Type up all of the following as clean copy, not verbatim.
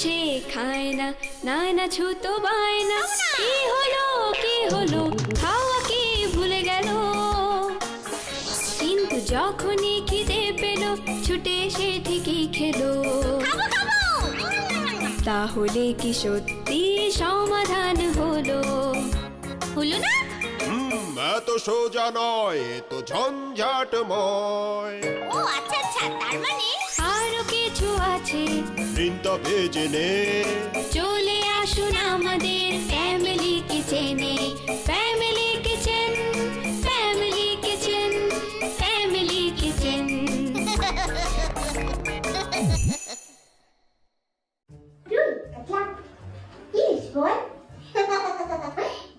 সে খায় না, নানা ছোট বায়না। কি হলো কি হলো, খাওয়া কি ভুলে গেল? কিন্তু যখনই খিদে পেল, ছুটে সে ঠিকই খেলো। তাহলে কি সত্যি সমাধান হলো? হলো না? এত সোজা নয়, তো ঝঞ্ঝাটময়। ও আচ্ছা আচ্ছা, তার মানে আরো কিছু আছে, চিন্তা ভেজে নে। চলে আসুন আমাদের ফ্যামিলি কিচেনে। Family kitchen, family kitchen, family kitchen.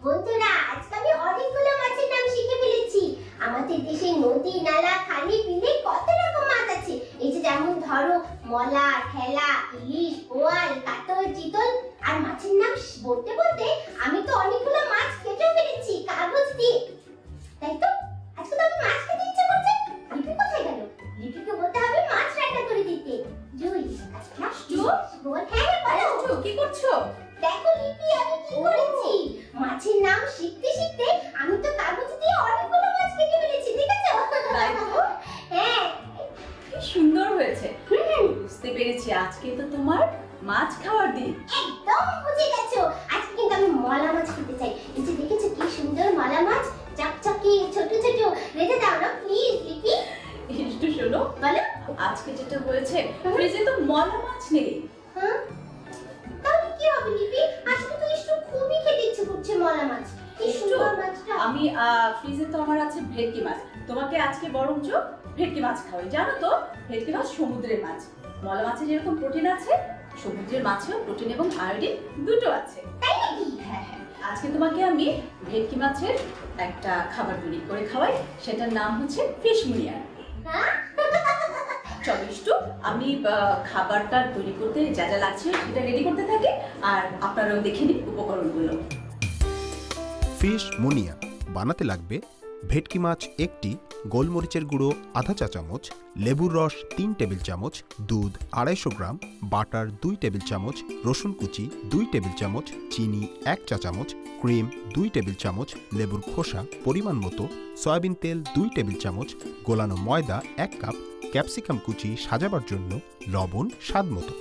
বন্ধুরা, আজকে আমি অনেকগুলো মাছের নাম শিখে ফেলেছি। আমাদের দেশে নদী, নালা, খালি, বিলে কত রকম মাছ আছে। এই যে যেমন ধরো মলা, ঠেলা, ইলিশ, বোয়াল, কাতল, চিতল। আর মাছের নাম বলতে বলতে আমি তো অনেকগুলো মাছ কেটে ফেলেছি কাগজ দিয়ে। তাই তো আজকে তো আমি মাছ খেতে ইচ্ছে করছে। লিপি কোথায় গেল? লিপিকে বলতে হবে মাছ রান্না করে দিতে। জুই, বল। হ্যাঁ বলো, কি করছো? দেখো লিপি, আমি কি করেছি। মাছের নাম শিখতে শিখতে আমি তো কাগজ দিয়ে অনেকগুলো মাছ কেটে ফেলেছি, দেখেছো? তাই তো? হ্যাঁ, কি সুন্দর হয়েছে। বুঝতে পেরেছি, আজকে তো তোমার মাছ খাওয়ার দিন। একদম বুঝে গেছো। আজকে কিন্তু আমি মলা মাছ খেতে চাই। এই যে দেখেছো কি সুন্দর মলা মাছ, চকচকে ছোট ছোট। রেখে দাও না প্লিজ লিপি। একটু শোনো, বলো। আজকে যেটা হয়েছে, ফ্রিজে তো মলা মাছ নেই। হ্যাঁ, তাহলে কি হবে লিপি? আজকে তো একটু খুবই খেতে ইচ্ছে করছে মলা মাছ। কি সুন্দর মাছটা। আমি ফ্রিজে তো আমার আছে ভেটকি মাছ। তোমাকে আজকে বরঞ্চ ভেটকি মাছ খাওয়াই। জানো তো, ভেটকি মাছ সমুদ্রের মাছ। মলা মাছে যেরকম প্রোটিন আছে, সমুদ্রের মাছেও প্রোটিন এবং আয়োডিন দুটো আছে। তাই নাকি? হ্যাঁ হ্যাঁ, আজকে তোমাকে আমি ভেটকি মাছের একটা খাবার তৈরি করে খাওয়াই। সেটার নাম হচ্ছে ফিশ মুনিয়ার। হ্যাঁ, চলো একটু আমি খাবারটা তৈরি করতে যা যা লাগছে সেটা রেডি করতে থাকি, আর আপনারাও দেখে নিন উপকরণগুলো। ফিশ মুনিয়া বানাতে লাগবে ভেটকি মাছ একটি, গোলমরিচের গুঁড়ো আধা চা চামচ, লেবুর রস 3 টেবিল চামচ, দুধ 250 গ্রাম, বাটার 2 টেবিল চামচ, রসুন কুচি 2 টেবিল চামচ, চিনি 1 চা চামচ, ক্রিম 2 টেবিল চামচ, লেবুর খোসা পরিমাণ মতো, সয়াবিন তেল 2 টেবিল চামচ, গোলানো ময়দা 1 কাপ, ক্যাপসিকাম কুচি সাজাবার জন্য, লবণ স্বাদ মতো।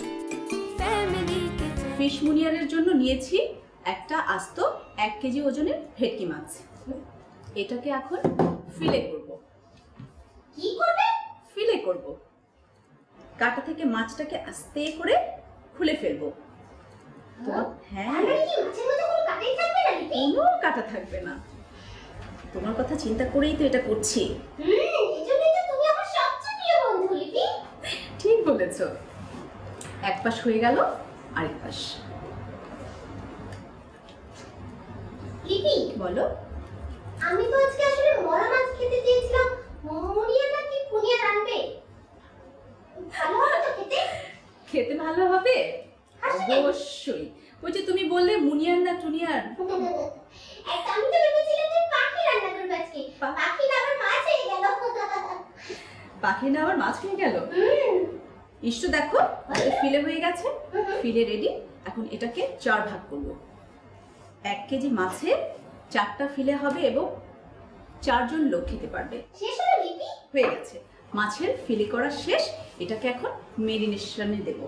ফিশ মুনিয়ারের জন্য নিয়েছি একটা আস্ত 1 কেজি ওজনের ভেটকি মাছ। এটাকে এখন ফিলে করব। কি করবে? ফিলে করব। কাটা থেকে মাছটাকে আস্তে করে খুলে ফেলবো। হ্যাঁ, আমার কি মাছের মধ্যে কোনো কাটাই থাকবে না লিপি? কোনো কাটা থাকবে না। তোমার কথা চিন্তা করেই তো এটা করছি। এজন্যই তো তুমি আমার সবচেয়ে প্রিয় বন্ধু লিপি। ঠিক বলেছো। এক পাশ হয়ে গেল, আরেক পাশ। লিপি বলো। আমি তো আজকে আসলে মলা মাছ খেতে চেয়েছিলাম। মুনিয়া নাকি পুনিয়া রান্নবে? ভালো হবে তো খেতে? খেতে ভালো হবে? আসলে? অবশ্যই। ওই যে তুমি বললে মুনিয়ার না টুনিয়ার। একটা আমি তো ভেবেছিলাম যে পাখি রান্না করবে আজকে। পাখি না আবার মাছ হয়ে গেল। পাখি না আবার মাছ হয়ে গেল। ইষ্ট দেখো, ফিলে হয়ে গেছে। ফিলে রেডি। এখন এটাকে 4 ভাগ করবো। 1 কেজি মাছে 4টা ফিলে হবে এবং 4 জন লোক খেতে পারবে। শেষ হলো লিপি? হয়ে গেছে, মাছের ফিলে করা শেষ। এটাকে এখন মেরিনেশনে দেব।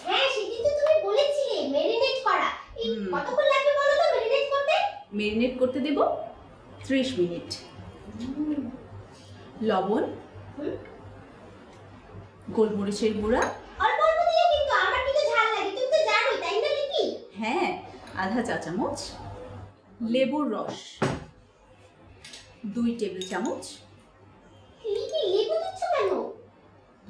হ্যাঁ, সেদিন তো তুমি বলেছিলে মেরিনেট করা। এই কতক্ষণ লাগবে বলো তো মেরিনেট করতে? মেরিনেট করতে দেব 30 মিনিট। লবণ, গোলমরিচের গুঁড়া, অল্প অল্প দিয়ে কিন্তু, আমার কিন্তু ঝাল লাগে, তুমি তো জানোই তাই না লিপি? হ্যাঁ, আধা চা চামচ, লেবুর রস 2 টেবিল চামচ। লিপি লেবু দিচ্ছ কেন?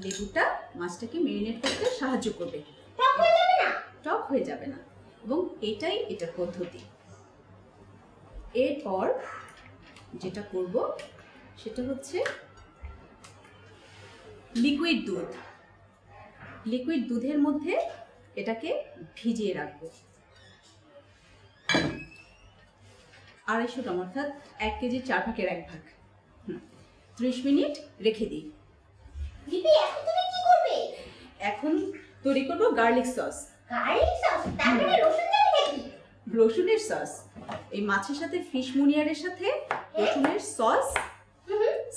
লেবুটা মাছটাকে মেরিনেট করতে সাহায্য করবে। টক হয়ে যাবে না? টক হয়ে যাবে না, এবং এটাই এটার পদ্ধতি। এরপর যেটা করব সেটা হচ্ছে লিকুইড দুধ। লিকুইড দুধের মধ্যে এটাকে ভিজিয়ে রাখবো 250 গ্রাম, অর্থাৎ 1 কেজি 4 ভাগের 1 ভাগ। 30 মিনিট রেখে দিই। লিপি এখন তুমি কি করবে? এখন তৈরি করবো গার্লিক সস। গার্লিক সস, তার মানে রসুন দেবে নাকি? রসুনের সস। এই মাছের সাথে ফিশ মুনিয়ারের সাথে রসুনের সস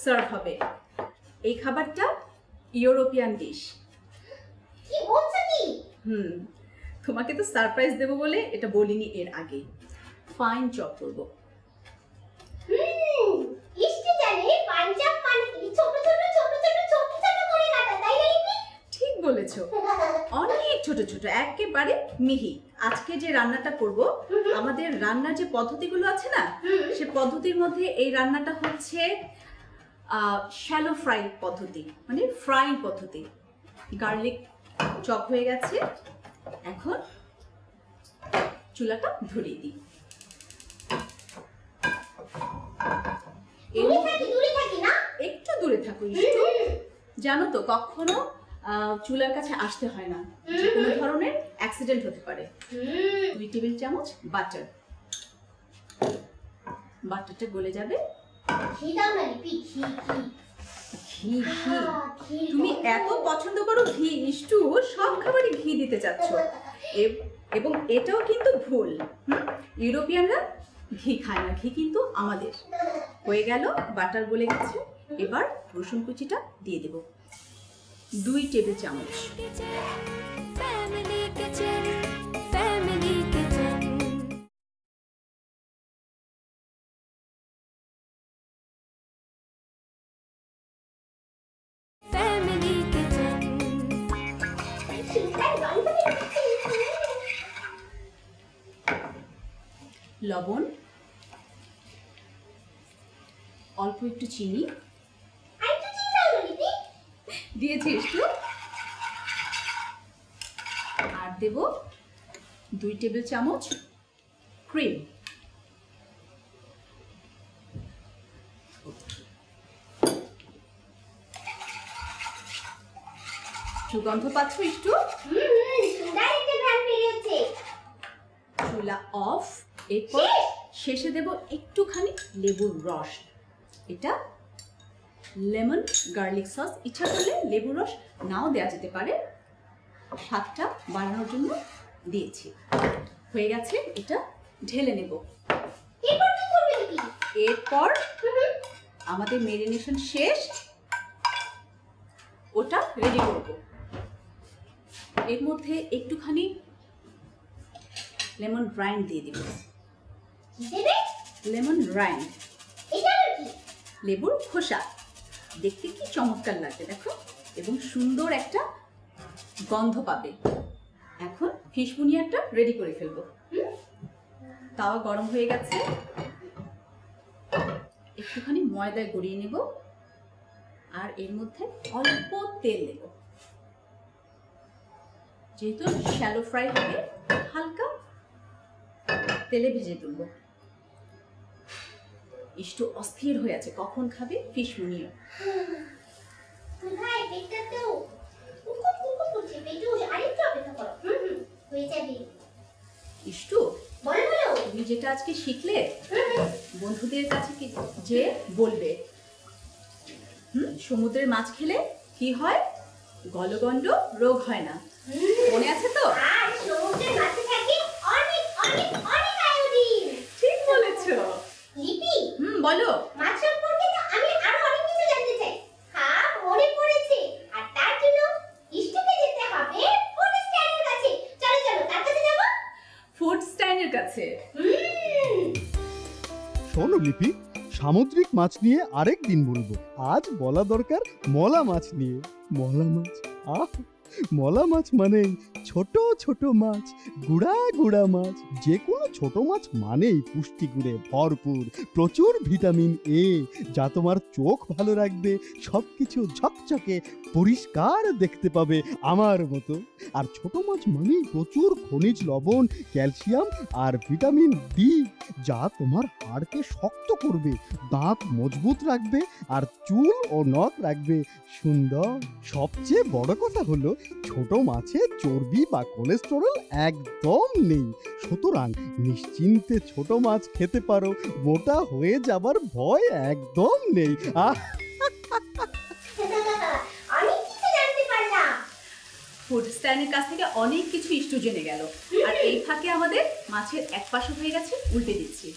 সার্ভ হবে। এই খাবারটা ইউরোপিয়ান ডিশ। কি বলছো কি? তোমাকে তো সারপ্রাইজ দেবো বলে এটা বলিনি এর আগে। ফাইন চপ করবো। ইস্টু জানে পাঞ্জাব মানে কি ছোট ছোট ছোট ছোট ছোট ছোট করে কাটা, তাই না লিপি? ঠিক বলেছো, অনেক ছোট ছোট, একেবারে মিহি। আজকে যে রান্নাটা করব, আমাদের রান্নার যে পদ্ধতিগুলো আছে না, সে পদ্ধতির মধ্যে এই রান্নাটা হচ্ছে শ্যালো ফ্রাই পদ্ধতি, মানে ফ্রাই পদ্ধতি। গার্লিক চপ হয়ে গেছে, এখন চুলাটা ধরিয়ে দিই। দূরে থাকি না? একটু দূরে থাকো একটু। জানো তো কখনো চুলার কাছে আসতে হয় না, যে কোনো ধরনের অ্যাক্সিডেন্ট হতে পারে। 2 টেবিল চামচ বাটার। বাটারটা গলে যাবে। ঘি দাও না লিপি, ঘি ঘি ঘি ঘি তুমি এত পছন্দ করো ঘি, ইষ্টু সব খাবারই ঘি দিতে চাচ্ছ, এবং এটাও কিন্তু ভুল। ইউরোপিয়ানরা ঘি খায় না, ঘি কিন্তু আমাদের। হয়ে গেল, বাটার গলে গেছে। এবার রসুন কুচিটা দিয়ে দেব 2 টেবিল চামচ। Family kitchen, family kitchen. Family kitchen. লবণ, অল্প একটু চিনি দিয়েছি একটু, আর দেব 2 টেবিল চামচ ক্রিম। সুগন্ধ পাচ্ছ একটু? চুলা অফ। এরপর শেষে দেব একটুখানি লেবুর রস। এটা লেমন গার্লিক সস। ইচ্ছা করলে লেবুর রস নাও দেওয়া যেতে পারে, স্বাদটা বাড়ানোর জন্য দিয়েছি। হয়ে গেছে, এটা ঢেলে নেব। এরপর আমাদের মেরিনেশন শেষ, ওটা রেডি করব। এর মধ্যে একটুখানি লেমন রাইন্ড দিয়ে দিব। লেমন রাইন্ড, লেবুর খোসা। দেখতে কি চমৎকার লাগবে দেখো, এবং সুন্দর একটা গন্ধ পাবে। এখন ফিশ মুনিয়ারটা রেডি করে ফেলবো। তাওয়া গরম হয়ে গেছে, একটুখানি ময়দায় গড়িয়ে নেব, আর এর মধ্যে অল্প তেল দেব। যেহেতু শ্যালো ফ্রাই হবে, হালকা তেলে ভেজে তুলব। ইষ্টু অস্থির হয়ে আছে, কখন খাবে ফিশ মুনিয়া। ইষ্টু, তুমি যেটা আজকে শিখলে বন্ধুদের কাছে যে বলবে, সমুদ্রের মাছ খেলে কি হয়? গলগণ্ড রোগ হয় না, মনে আছে তো? ঠিক বলেছো লিপি। বলো। মাছ সম্পর্কে তো আমি আরো অনেক কিছু জানতে চাই। হ্যাঁ, মনে পড়েছে। আর তার জন্য ইষ্টুকে যেতে হবে ফুড স্ট্যান্ডের কাছে। চলো চলো, তার কাছে যাব। ফুড স্ট্যান্ডের কাছে। শোনো লিপি, সামুদ্রিক মাছ নিয়ে আরেক দিন বলবো। আজ বলা দরকার মলা মাছ নিয়ে। মলা মাছ, মলা মাছ মানেই ছোট ছোট মাছ, গুড়া গুড়া মাছ। যে কোনো ছোট মাছ মানেই পুষ্টিগুণে ভরপুর, প্রচুর ভিটামিন এ, যা তোমার চোখ ভালো রাখবে, সবকিছু ঝকঝকে পরিষ্কার দেখতে পাবে আমার মতো। আর ছোট মাছ মানেই প্রচুর খনিজ লবণ, ক্যালসিয়াম আর ভিটামিন ডি, যা তোমার হাড়কে শক্ত করবে, দাঁত মজবুত রাখবে, আর চুল ও নখ রাখবে সুন্দর। সবচেয়ে বড় কথা হলো, ছোট মাছে চর্বি বা কোলেস্টেরল একদম নেই। সুতরাং নিশ্চিন্তে ছোট মাছ খেতে পারো, মোটা হয়ে যাবার ভয় একদম নেই। অনেক কিছু জানতে পারলাম। ফুড স্ট্যান্ডের কাছ থেকে অনেক কিছু ইস্টু জেনে গেল। আর এই ফাঁকে আমাদের মাছের এক পাশে হয়ে গেছে, উল্টে দিচ্ছি।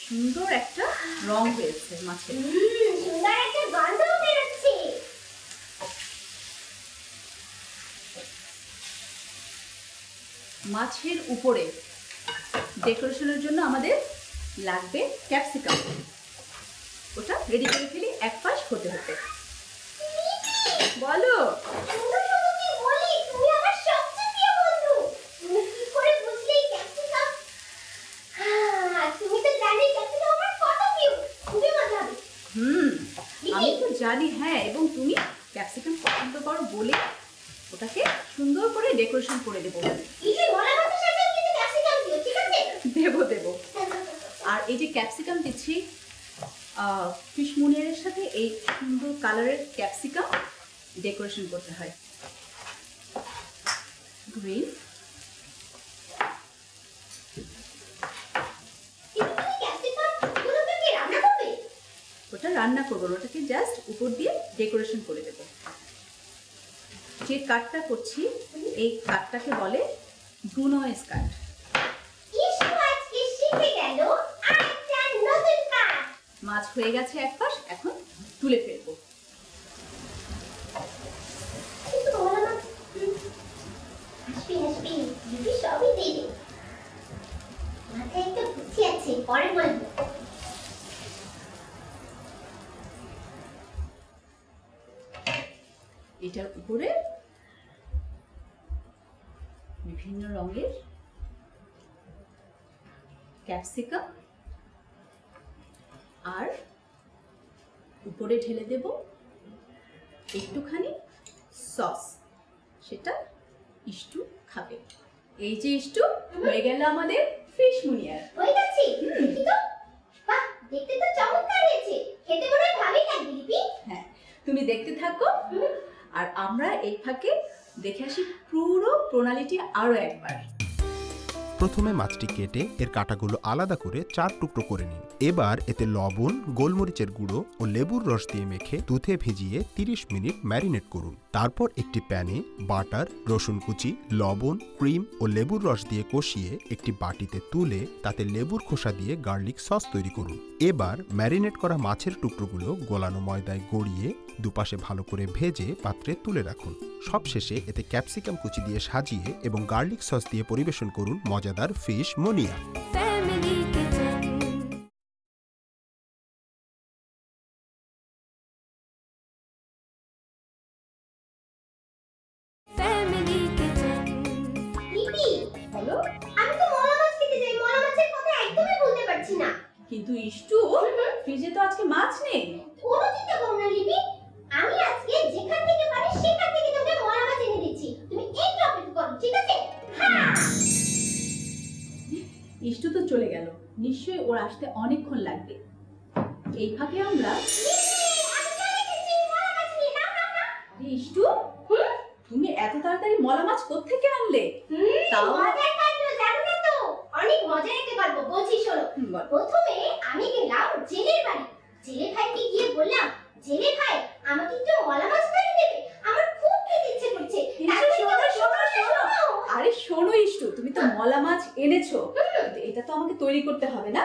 সুন্দর একটা রং হয়েছে মাছের। সুন্দর একটা গন্ধ বেরোচ্ছে। মাছের উপরে ডেকোরেশনের জন্য আমাদের লাগবে ক্যাপসিকাম। ওটা রেডি করে ফেলি এক পাশ হতে হতে। বলো। শুধু শুধু কি বলি, তুমি আমার সবচেয়ে প্রিয় বন্ধু। তুমি কি করে বুঝলে এই ক্যাপসিকাম? তুমি তো জানি ক্যাপসিকাম আমার কত প্রিয়। খুবই মজা হবে। আমি তো জানি, হ্যাঁ, এবং তুমি ক্যাপসিকাম পছন্দ করো বলে ওটাকে সুন্দর করে ডেকোরেশন করে দেবো। এই যে মলা মাছের সাথে কিন্তু ক্যাপসিকাম দিও, ঠিক আছে? দেবো। আর এই যে ক্যাপসিকাম দিচ্ছি, ফিশ মুনিয়ারের সাথে এই সুন্দর কালারের ক্যাপসিকাম ডেকোরেশন করতে হয়। গ্রিন। তুমি ক্যাপসিকাম গুলোকে কি রান্না করবে? ওটা রান্না করবো, ওটাকে জাস্ট উপর দিয়ে ডেকোরেশন করে দেবো। যে কাটটা করছি এই কাটটাকে বলে ব্রুনয়েস কাট। ইসু আজকে শিখে গেল আরেকটা নতুন কাজ। মাছ হয়ে গেছে এক পাশ, এখন তুলে ফেলবো। কিন্তু মলা মাছ হাসবি দিদি সবই দিদি। মাথায় একটা বুদ্ধি আছে, পরে বলবো। এটার উপরে বিভিন্ন রঙের ক্যাপসিকাম আর উপরে ঢেলে দেব একটুখানি সস, সেটা ইস্টু খাবে। এই যে ইস্টু হয়ে গেল আমাদের ফিশ মুনিয়ার। হয়ে গেছে? দেখি তো। বাহ, দেখতে তো চমৎকার হয়েছে। খেতে মনে হয় ভালোই লাগবে লিপি। হ্যাঁ, তুমি দেখতে থাকো আর আমরা এই ফাঁকে দেখে আসি পুরো প্রণালীটি আরো একবার। প্রথমে মাছটি কেটে এর কাঁটাগুলো আলাদা করে 4 টুকরো করে নিন। এবার এতে লবণ, গোলমরিচের গুঁড়ো ও লেবুর রস দিয়ে মেখে দুধে ভিজিয়ে 30 মিনিট ম্যারিনেট করুন। তারপর একটি প্যানে বাটার, রসুন কুচি, লবণ, ক্রিম ও লেবুর রস দিয়ে কষিয়ে একটি বাটিতে তুলে তাতে লেবুর খোসা দিয়ে গার্লিক সস তৈরি করুন। এবার ম্যারিনেট করা মাছের টুকরোগুলো গোলানো ময়দায় গড়িয়ে দুপাশে ভালো করে ভেজে পাত্রে তুলে রাখুন। সবশেষে এতে ক্যাপসিকাম কুচি দিয়ে সাজিয়ে এবং গার্লিক সস দিয়ে পরিবেশন করুন মজাদার ফিশ মুনিয়া। Family kitchen. Family kitchen. Lipi, বলো। আমি তো মলা মাছ খেতে চাই। মলা মাছের কথা একদমই বলতে পারছি না। কিন্তু ইস্টু, ফ্রিজে তো আজকে মাছ নেই। কোনো চিন্তা করো না লিপি। আমি আজকে যেখান থেকে পারি সেখান থেকে তোকে মলা মাছ এনে দিচ্ছি। তুমি একটু অপেক্ষা করো, ঠিক আছে? হ্যাঁ। ইস্টু তো চলে গেল, নিশ্চয়ই ওর আসতে অনেকক্ষণ লাগবে। এই ফাঁকে আমরা আমি চলে এসেছি মলা মাছ নিয়ে। নাও নাও নাও। আরে ইস্টু, তুমি এত তাড়াতাড়ি মলা মাছ কোত্থেকে আনলে? তাও মজার কাণ্ড, জানো না তো? অনেক মজার একটা গল্প বলছি, শোনো। বল। প্রথমে আমি গেলাম জেলের বাড়ি। জেলে ভাইকে গিয়ে বললাম, জেলে ভাই আমাকে একটু মলা মাছ ধরে দেবে, আমার খুব খেতে ইচ্ছে করছে। আরে শোনো ইস্টু, তুমি তো মলা মাছ এনেছো, কিন্তু এটা তো আমাকে তৈরি করতে হবে না?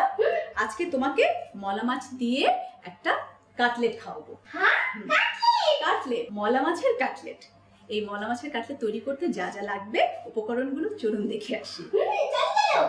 আজকে তোমাকে মলা মাছ দিয়ে একটা কাটলেট খাওয়াবো। হ্যাঁ, কাটলেট, মলা মাছের কাটলেট। এই মলা মাছের কাটলেট তৈরি করতে যা যা লাগবে উপকরণগুলো চলুন দেখে আসি। চলো।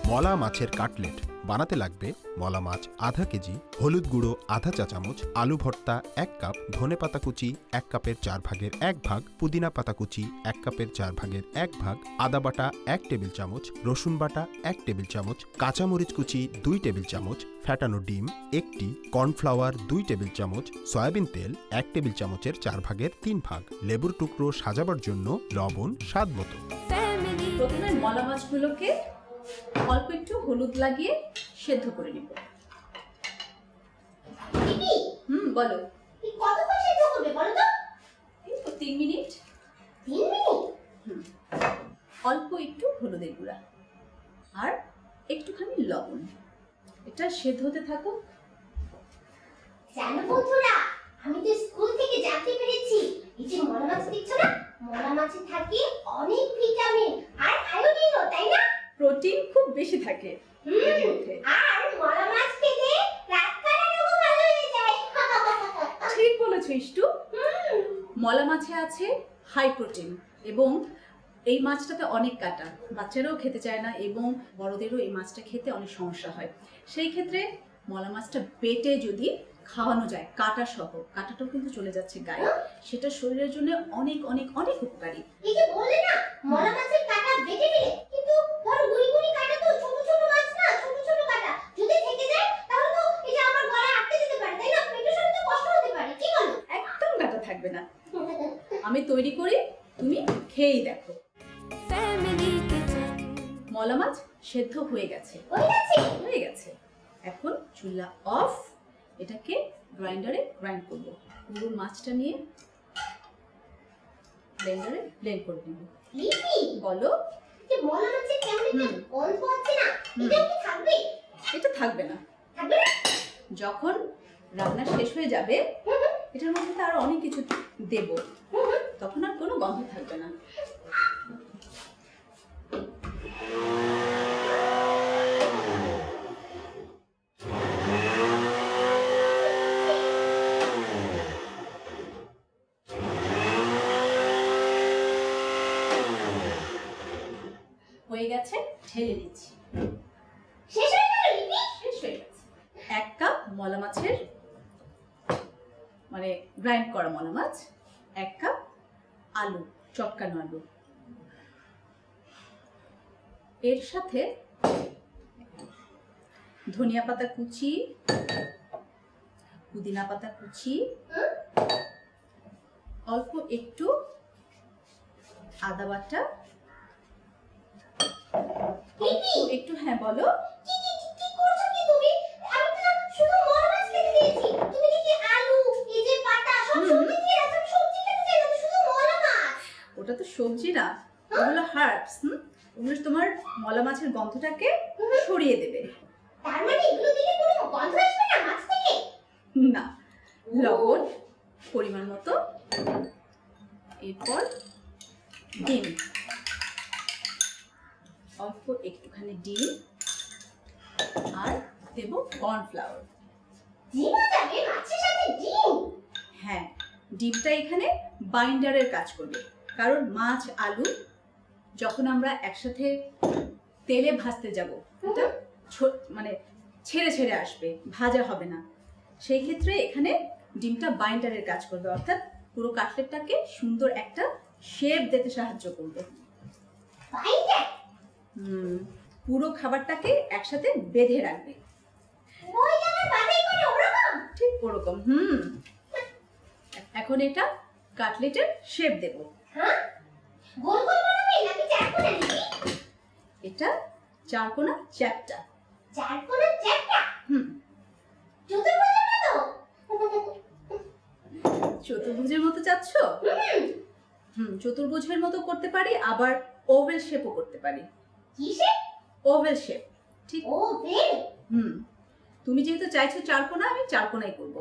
মলা মাছের কাটলেট বানাতে লাগবে মলা মাছ আধা কেজি, হলুদ গুঁড়ো আধা চা চামচ, আলু ভর্তা 1 কাপ, ধনেপাতা কুচি 1 কাপের 4 ভাগের 1 ভাগ, পুদিনা পাতা কুচি 1 কাপের 4 ভাগের 1 ভাগ, আদা বাটা 1 টেবিল চামচ, রসুন বাটা 1 টেবিল চামচ, কাঁচামরিচ কুচি 2 টেবিল চামচ, ফ্যাটানো ডিম 1টি, কর্নফ্লাওয়ার 2 টেবিল চামচ, সয়াবিন তেল 1 টেবিল চামচের 4 ভাগের 3 ভাগ, লেবুর টুকরো সাজাবার জন্য লবণ স্বাদ মতো। প্রথমে মলা মাছগুলোকে অল্প একটু হলুদ লাগিয়ে সেদ্ধ করে নিব। দিদি, বলো। এই কতক্ষণ সেদ্ধ করবে বলো তো? এই তো 3 মিনিট। 3 মিনিট? অল্প একটু হলুদের গুঁড়া আর একটুখানি লবণ, এটা সেদ্ধ হতে থাকুক। জানো বন্ধুরা, আমি তো স্কুল থেকে জানতে পেরেছি এই যে মলা মাছ দেখছো না, মলা মাছে থাকে অনেক ভিটামিন আর আয়োডিনও, তাই না? প্রোটিন খুব বেশি থাকে এর মধ্যে। আর মলা মাছ খেলে রাত কাটানোও ভালো হয়ে যায়। ঠিক বলেছো ইষ্টু। মলা মাছে আছে হাই প্রোটিন এবং এই মাছটাতে অনেক কাটা, বাচ্চারাও খেতে চায় না এবং বড়দেরও এই মাছটা খেতে অনেক সমস্যা হয়। সেই ক্ষেত্রে মলা মাছটা বেটে যদি খাওয়ানো যায় কাটা সহ, কাটাটাও কিন্তু চলে যাচ্ছে গায়ে, সেটা শরীরের জন্য অনেক অনেক অনেক উপকারী। এই যে বললে না মলা মাছের কাটা বেটে দিলে, কিন্তু ধরো গুড়ি গুড়ি কাটা তো ছোট ছোট মাছ না, ছোট ছোট কাটা যদি থেকে যায় তাহলে তো এই যে আমার গলায় আটকে যেতে পারে, তাই না? পেটের সাথে কষ্ট হতে পারে, কি বলো? একদম কাটা থাকবে না। আমি তৈরি করি, তুমি খেয়েই দেখো। Family kitchen. মলা মাছ সেদ্ধ হয়ে গেছে, হয়ে গেছে। এখন চুলা অফ, এটাকে গ্রাইন্ডারে গ্রাইন্ড করবো। পুরো মাছটা নিয়ে ব্লেন্ডারে ব্লেন্ড করে নেব। লিপি বলো। যে মলা মাছের কেমন একটা গন্ধ আছে না, এটা কি থাকবে? এটা থাকবে না। থাকবে না? যখন রান্না শেষ হয়ে যাবে এটার মধ্যে তো আরো অনেক কিছু দেব, তখন আর কোনো গন্ধ থাকবে না। হয়ে গেছে, ঢেলে নিচ্ছি। শেষ হয়ে গেল লিপি? শেষ হয়ে গেছে। 1 কাপ মলা মাছের মানে গ্রাইন্ড করা মলা মাছ, 1 কাপ আলু, চটকানো আলু, এর সাথে ধনিয়া পাতা কুচি, পুদিনা পাতা কুচি, অল্প একটু আদা বাটা, একটু, হ্যাঁ বলো। কি করছো কি তুমি? আমি তো শুধু মলা মাছ খেতে দিয়েছি, তুমি কি আলু, এই যে পাতা সব সবজি দিয়ে রাখছো? সবজি খেতে চাই না, শুধু মলা মাছ। ওটা তো সবজি না, ওগুলো হার্বস। ওগুলো তোমার মলা মাছের গন্ধটাকে সরিয়ে দেবে। তার মানে এগুলো দিলে কোনো গন্ধ আসবে না মাছ থেকে? না, লবণ পরিমাণ মতো, এরপর ডিম, অল্প একটুখানি ডিম, আর দেব কর্নফ্লাওয়ার। ডিমও যাবে মাছের সাথে? ডিম? হ্যাঁ, ডিমটা এখানে বাইন্ডারের কাজ করবে, কারণ মাছ আলু যখন আমরা একসাথে তেলে ভাজতে যাব এটা মানে ছেড়ে ছেড়ে আসবে, ভাজা হবে না। সেই ক্ষেত্রে এখানে ডিমটা বাইন্ডারের কাজ করবে, অর্থাৎ পুরো কাটলেটটাকে সুন্দর একটা শেপ দিতে সাহায্য করবে। বাইন্ডার? পুরো খাবারটাকে একসাথে বেঁধে রাখবে। ওই যেমন বাদাই করে ওরকম? ঠিক ওরকম। এখন এটা কাটলেটের শেপ দেব। হ্যাঁ? গোল গোল বানাবে নাকি চারকোনা লিপি? এটা চারকোনা চ্যাপ্টা। চারকোনা চ্যাপ্টা? চতুর্ভুজের মতো? চতুর্ভুজের মতো চাচ্ছ? চতুর্ভুজের মতো করতে পারি, আবার ওভেল শেপও করতে পারি। কি শেপ? Oval shape. ঠিক। ওভেল? তুমি যেহেতু চাইছো চারকোনা, আমি চারকোনাই করব।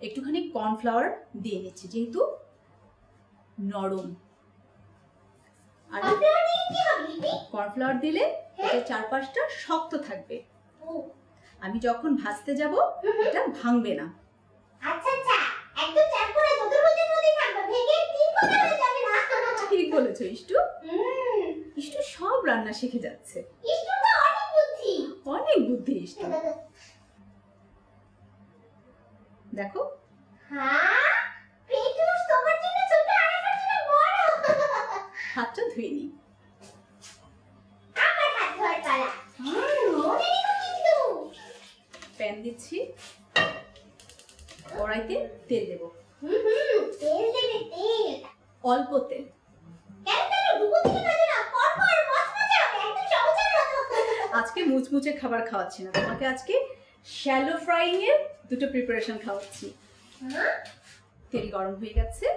একটুখানি কর্নফ্লাওয়ার দিয়ে নিচ্ছি যেহেতু নরম। আর কর্নফ্লাওয়ার দিলে এটা চারপাশটা শক্ত থাকবে, আমি যখন ভাজতে যাব এটা ভাঙবে না। আচ্ছা আচ্ছা, একদম চারকোনা চতুর্ভুজের মধ্যেই থাকবে, ভেঙে তিন কোণা হয়ে যাবে না। ঠিক বলেছো ইষ্টু। ইষ্টু সব রান্না শিখে যাচ্ছে। ইষ্টু তো অনেক বুদ্ধি। অনেক বুদ্ধি ইষ্টু। দেখো। হ্যাঁ, পেটুস তোমার জন্য ছোট আর আমার জন্য বড়। হাতটা ধুয়ে নি। আমার হাত ধোয়ার পালা। মনে রেখো কিন্তু। প্যান দিচ্ছি, কড়াইতে তেল দেব। তেল দেবে? তেল অল্প তেল। কেন ডুবো থেকে কাজে না, পরপর মচমচে হবে, একদম সহজের মতো। আজকে মুচমুচে খাবার খাওয়াচ্ছি না তোমাকে, আজকে শ্যালো ফ্রাইং এর দুটো প্রিপারেশন খাওয়াচ্ছি। তেল গরম হয়ে গেছে,